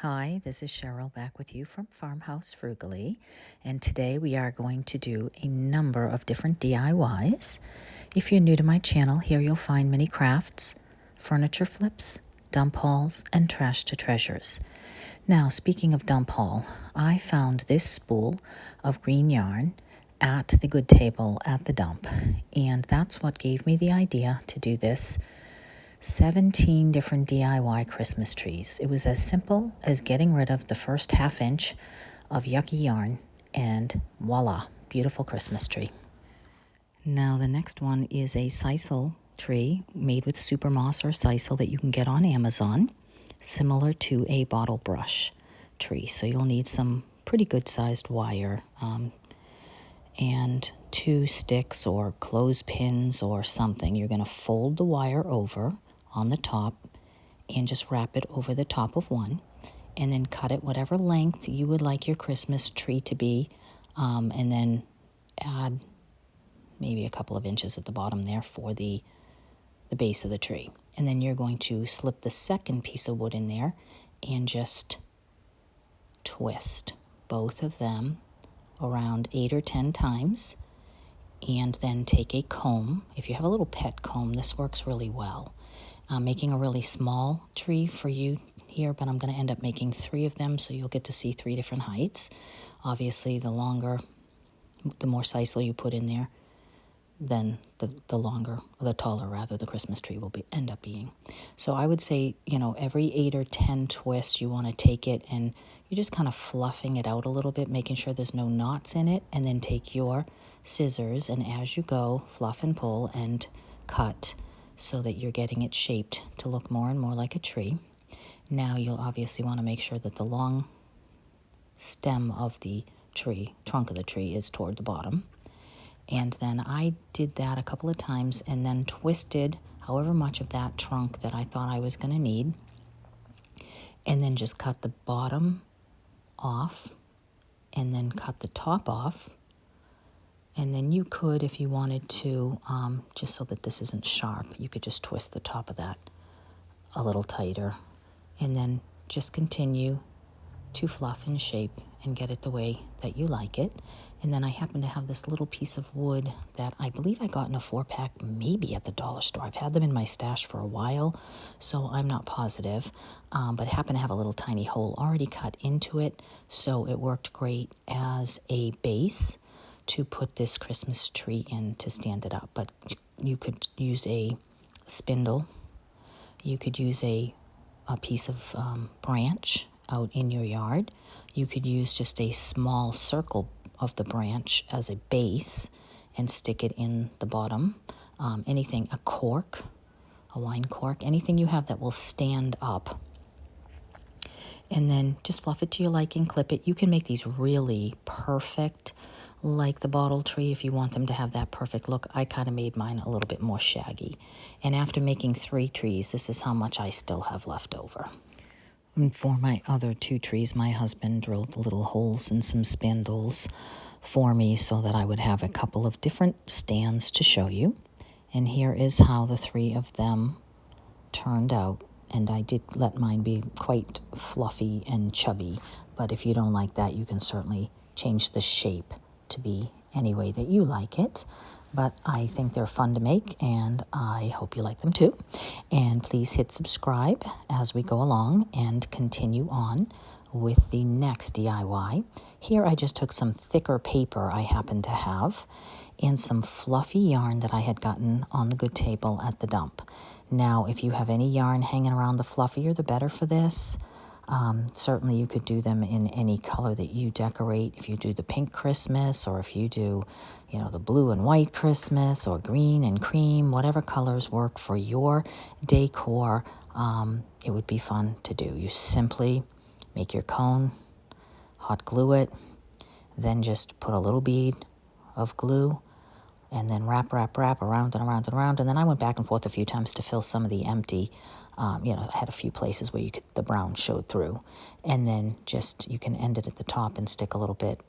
Hi, this is Cheryl back with you from Farmhouse Frugally, and today we are going to do a number of different DIYs. If you're new to my channel, here you'll find mini crafts, furniture flips, dump hauls, and trash to treasures. Now, speaking of dump haul, I found this spool of green yarn at the good table at the dump, and that's what gave me the idea to do this 17 different DIY Christmas trees. It was as simple as getting rid of the first ½ inch of yucky yarn and voila, beautiful Christmas tree. Now the next one is a sisal tree made with super moss or sisal that you can get on Amazon, similar to a bottle brush tree. So you'll need some pretty good sized wire and 2 sticks or clothespins or something. You're going to fold the wire over on the top and just wrap it over the top of one, and then cut it whatever length you would like your Christmas tree to be, and then add maybe a couple of inches at the bottom there for the base of the tree. And then you're going to slip the second piece of wood in there and just twist both of them around 8 or 10 times, and then take a comb. If you have a little pet comb, this works really well. I'm making a really small tree for you here, but I'm going to end up making 3 of them, so you'll get to see 3 different heights. Obviously, the more sisal you put in there, then the longer, or the taller rather, the Christmas tree will end up being. So I would say, every 8 or 10 twists, you want to take it and you're just kind of fluffing it out a little bit, making sure there's no knots in it, and then take your scissors and as you go, fluff and pull and cut so that you're getting it shaped to look more and more like a tree. Now you'll obviously want to make sure that the long stem of the tree, trunk of the tree, is toward the bottom. And then I did that a couple of times and then twisted however much of that trunk that I thought I was going to need, and then just cut the bottom off and then cut the top off. And then you could, if you wanted to, just so that this isn't sharp, you could just twist the top of that a little tighter, and then just continue to fluff and shape and get it the way that you like it. And then I happen to have this little piece of wood that I believe I got in a 4-pack, maybe at the dollar store. I've had them in my stash for a while, so I'm not positive, but I happen to have a little tiny hole already cut into it, so it worked great as a base to put this Christmas tree in to stand it up. But you could use a spindle, you could use a piece of branch out in your yard. You could use just a small circle of the branch as a base and stick it in the bottom. Anything, a cork, a wine cork, anything you have that will stand up. And then just fluff it to your liking, clip it. You can make these really perfect, like the bottle tree, if you want them to have that perfect look. I kind of made mine a little bit more shaggy. And after making 3 trees, this is how much I still have left over. And for my other 2 trees, my husband drilled the little holes in some spindles for me so that I would have a couple of different stands to show you. And here is how the 3 of them turned out. And I did let mine be quite fluffy and chubby, but if you don't like that, you can certainly change the shape to be any way that you like it. But I think they're fun to make, and I hope you like them too. And please hit subscribe as we go along and continue on with the next DIY. Here I just took some thicker paper I happen to have and some fluffy yarn that I had gotten on the good table at the dump. Now, if you have any yarn hanging around, the fluffier the better for this. Certainly you could do them in any color that you decorate. If you do the pink Christmas, or if you do, the blue and white Christmas, or green and cream, whatever colors work for your decor, it would be fun to do. You simply make your cone, hot glue it, then just put a little bead of glue, and then wrap around and around and around. And then I went back and forth a few times to fill some of the empty. I had a few places where the brown showed through. And then you can end it at the top and stick a little bit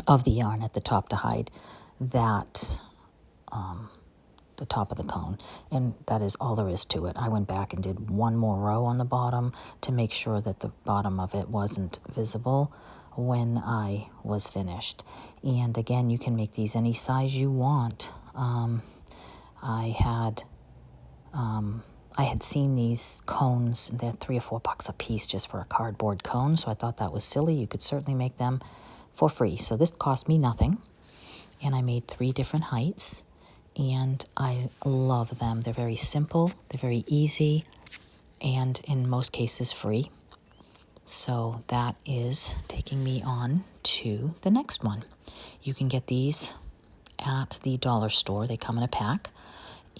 of the yarn at the top to hide that the top of the cone. And that is all there is to it. I went back and did one more row on the bottom to make sure that the bottom of it wasn't visible when I was finished. And again, you can make these any size you want. I had seen these cones, they're $3 or $4 a piece just for a cardboard cone, so I thought that was silly. You could certainly make them for free. So this cost me nothing, and I made 3 different heights, and I love them. They're very simple, they're very easy, and in most cases free. So that is taking me on to the next one. You can get these at the dollar store. They come in a pack.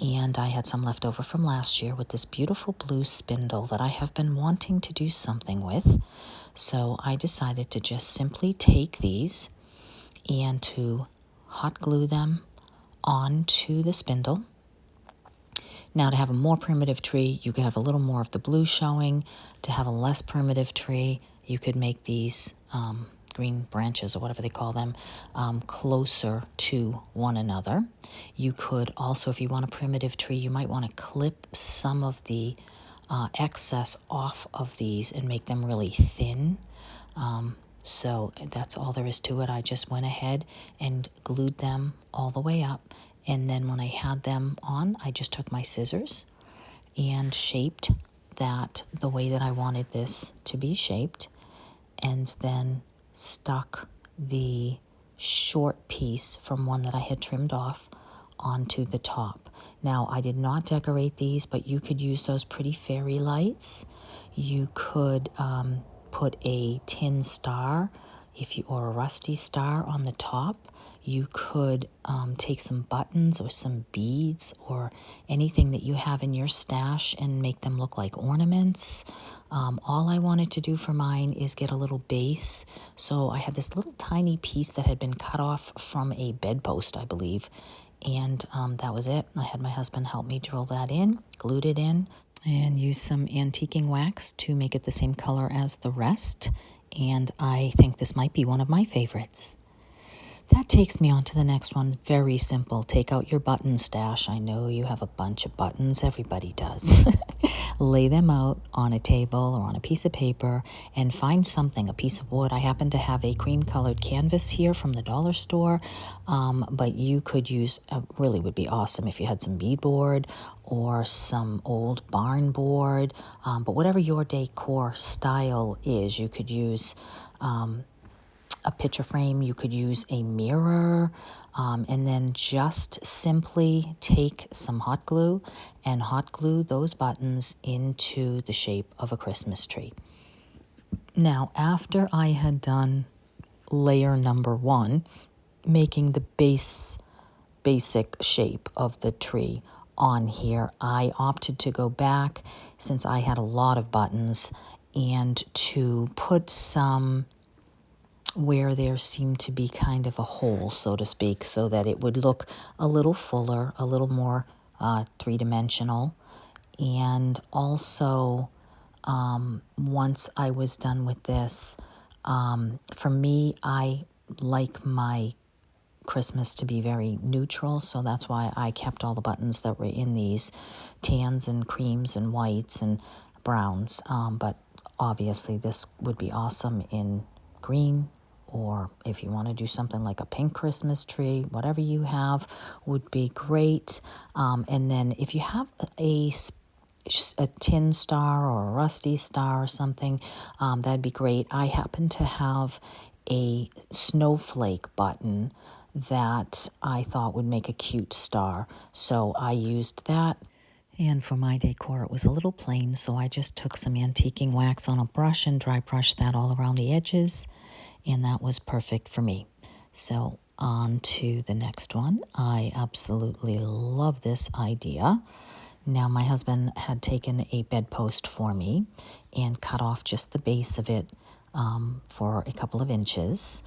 And I had some left over from last year with this beautiful blue spindle that I have been wanting to do something with. So I decided to just simply take these and to hot glue them onto the spindle. Now, to have a more primitive tree, you could have a little more of the blue showing. To have a less primitive tree, you could make these green branches, or whatever they call them, closer to one another. You could also, if you want a primitive tree, you might want to clip some of the excess off of these and make them really thin. So that's all there is to it. I just went ahead and glued them all the way up. And then when I had them on, I just took my scissors and shaped that the way that I wanted this to be shaped, and then stuck the short piece from one that I had trimmed off onto the top. Now, I did not decorate these, but you could use those pretty fairy lights. You could put a tin star or a rusty star on the top. You could take some buttons or some beads or anything that you have in your stash and make them look like ornaments. All I wanted to do for mine is get a little base. So I had this little tiny piece that had been cut off from a bedpost, I believe. And that was it. I had my husband help me drill that in, glued it in, and used some antiquing wax to make it the same color as the rest. And I think this might be one of my favorites. That takes me on to the next one. Very simple. Take out your button stash. I know you have a bunch of buttons. Everybody does. Lay them out on a table or on a piece of paper and find something, a piece of wood. I happen to have a cream-colored canvas here from the dollar store, but you could use, really would be awesome if you had some beadboard or some old barn board, but whatever your decor style is, you could use a picture frame, you could use a mirror, and then just simply take some hot glue and hot glue those buttons into the shape of a Christmas tree. Now, after I had done layer number 1, making the basic shape of the tree on here, I opted to go back, since I had a lot of buttons, and to put some where there seemed to be kind of a hole, so to speak, so that it would look a little fuller, a little more three-dimensional. And also, once I was done with this, for me, I like my Christmas to be very neutral, so that's why I kept all the buttons that were in these tans and creams and whites and browns. But obviously, this would be awesome in green, or if you want to do something like a pink Christmas tree, whatever you have would be great. And then if you have a tin star or a rusty star or something, that'd be great. I happen to have a snowflake button that I thought would make a cute star, so I used that. And for my decor, it was a little plain, so I just took some antiquing wax on a brush and dry brushed that all around the edges, and that was perfect for me. So on to the next one. I absolutely love this idea. Now, my husband had taken a bedpost for me and cut off just the base of it for a couple of inches,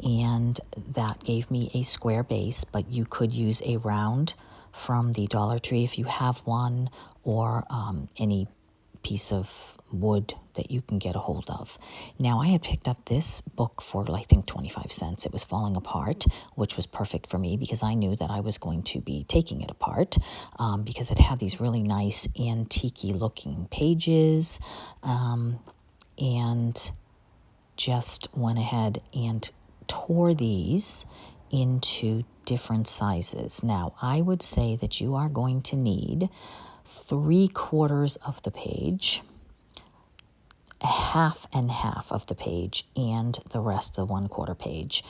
and that gave me a square base, but you could use a round from the Dollar Tree if you have one, or any piece of wood that you can get a hold of. Now, I had picked up this book for, I think, 25 cents. It was falling apart, which was perfect for me because I knew that I was going to be taking it apart because it had these really nice antique-y looking pages, and just went ahead and tore these into different sizes. Now, I would say that you are going to need 3/4 of the page, half and half of the page, and the rest of 1/4 page.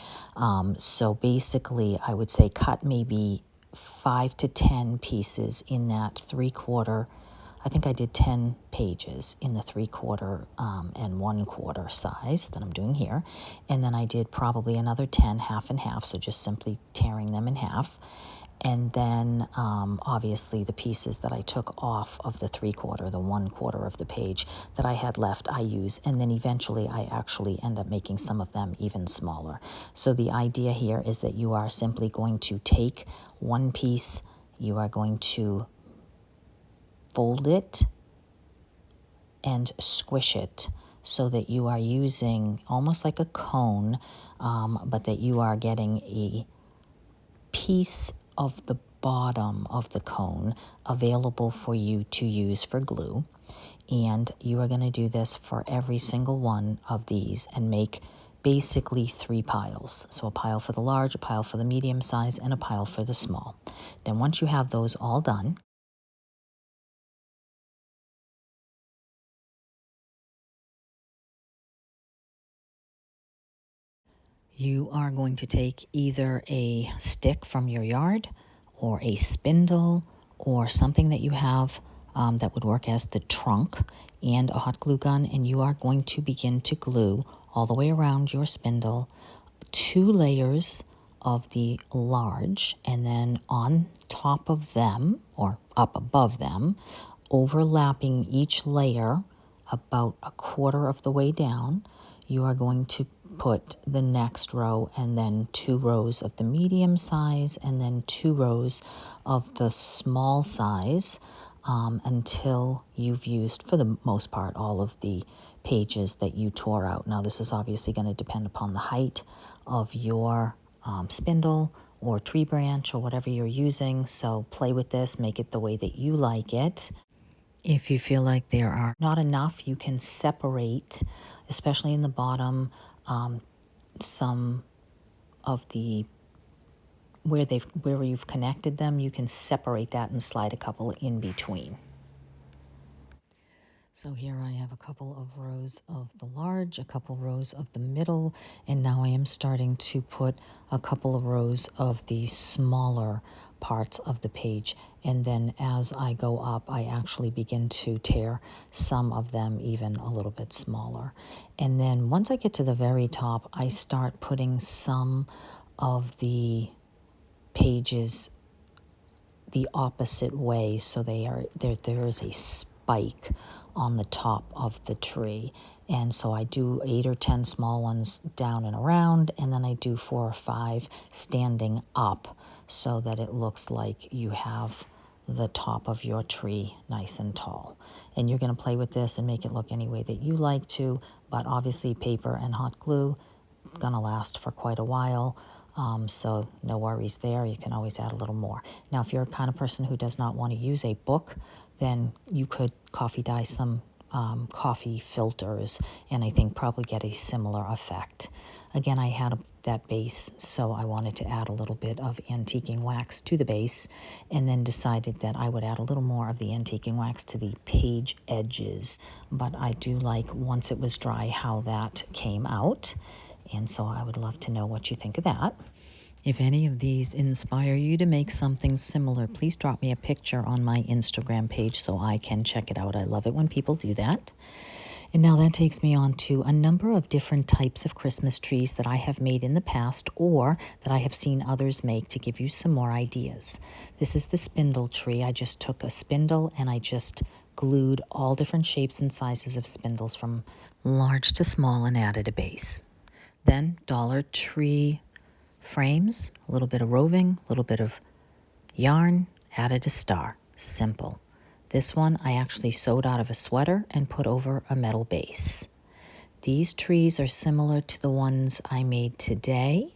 So basically, I would say cut maybe 5 to 10 pieces in that 3/4. I think I did 10 pages in the 3/4 and 1/4 size that I'm doing here. And then I did probably another 10, half and half, so just simply tearing them in half. And then obviously the pieces that I took off of the 3/4, the 1/4 of the page that I had left, I use. And then eventually I actually end up making some of them even smaller. So the idea here is that you are simply going to take one piece, you are going to fold it and squish it so that you are using almost like a cone, but that you are getting a piece of the bottom of the cone available for you to use for glue. And you are going to do this for every single one of these and make basically 3 piles. So a pile for the large, a pile for the medium size, and a pile for the small. Then once you have those all done, you are going to take either a stick from your yard or a spindle or something that you have that would work as the trunk and a hot glue gun, and you are going to begin to glue all the way around your spindle 2 layers of the large, and then on top of them or up above them, overlapping each layer about 1/4 of the way down, you are going to put the next row and then 2 rows of the medium size and then 2 rows of the small size until you've used, for the most part, all of the pages that you tore out. Now, this is obviously going to depend upon the height of your spindle or tree branch or whatever you're using. So play with this, make it the way that you like it. If you feel like there are not enough, you can separate, especially in the bottom, some of the where you've connected them, you can separate that and slide a couple in between. So here I have a couple of rows of the large, a couple rows of the middle, and now I am starting to put a couple of rows of the smaller parts of the page. And then as I go up, I actually begin to tear some of them even a little bit smaller. And then once I get to the very top, I start putting some of the pages the opposite way, so there is a spike on the top of the tree. And so I do 8 or 10 small ones down and around, and then I do 4 or 5 standing up so that it looks like you have the top of your tree nice and tall. And you're going to play with this and make it look any way that you like to, but obviously paper and hot glue going to last for quite a while. So no worries there. You can always add a little more. Now, if you're a kind of person who does not want to use a book, then you could coffee dye some coffee filters, and I think probably get a similar effect. Again, I had that base, so I wanted to add a little bit of antiquing wax to the base, and then decided that I would add a little more of the antiquing wax to the page edges. But I do like, once it was dry, how that came out. And so I would love to know what you think of that. If any of these inspire you to make something similar, please drop me a picture on my Instagram page so I can check it out. I love it when people do that. And now that takes me on to a number of different types of Christmas trees that I have made in the past or that I have seen others make to give you some more ideas. This is the spindle tree. I just took a spindle and I just glued all different shapes and sizes of spindles from large to small and added a base. Then Dollar Tree frames, a little bit of roving, a little bit of yarn, added a star. Simple. This one I actually sewed out of a sweater and put over a metal base. These trees are similar to the ones I made today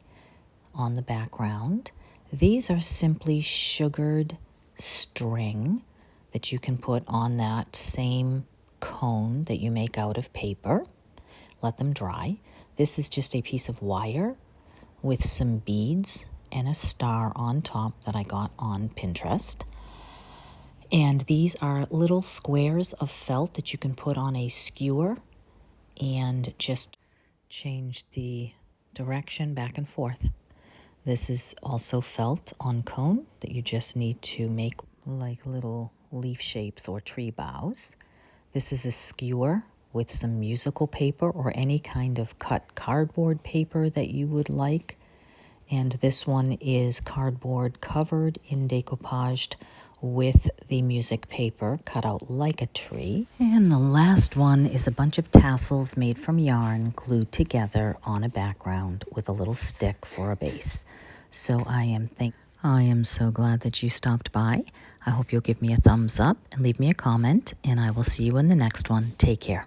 on the background. These are simply sugared string that you can put on that same cone that you make out of paper. Let them dry. This is just a piece of wire with some beads and a star on top that I got on Pinterest. And these are little squares of felt that you can put on a skewer and just change the direction back and forth. This is also felt on cone that you just need to make like little leaf shapes or tree boughs. This is a skewer with some musical paper or any kind of cut cardboard paper that you would like. And this one is cardboard covered in decoupaged with the music paper cut out like a tree. And the last one is a bunch of tassels made from yarn glued together on a background with a little stick for a base. So I am so glad that you stopped by. I hope you'll give me a thumbs up and leave me a comment, and I will see you in the next one. Take care.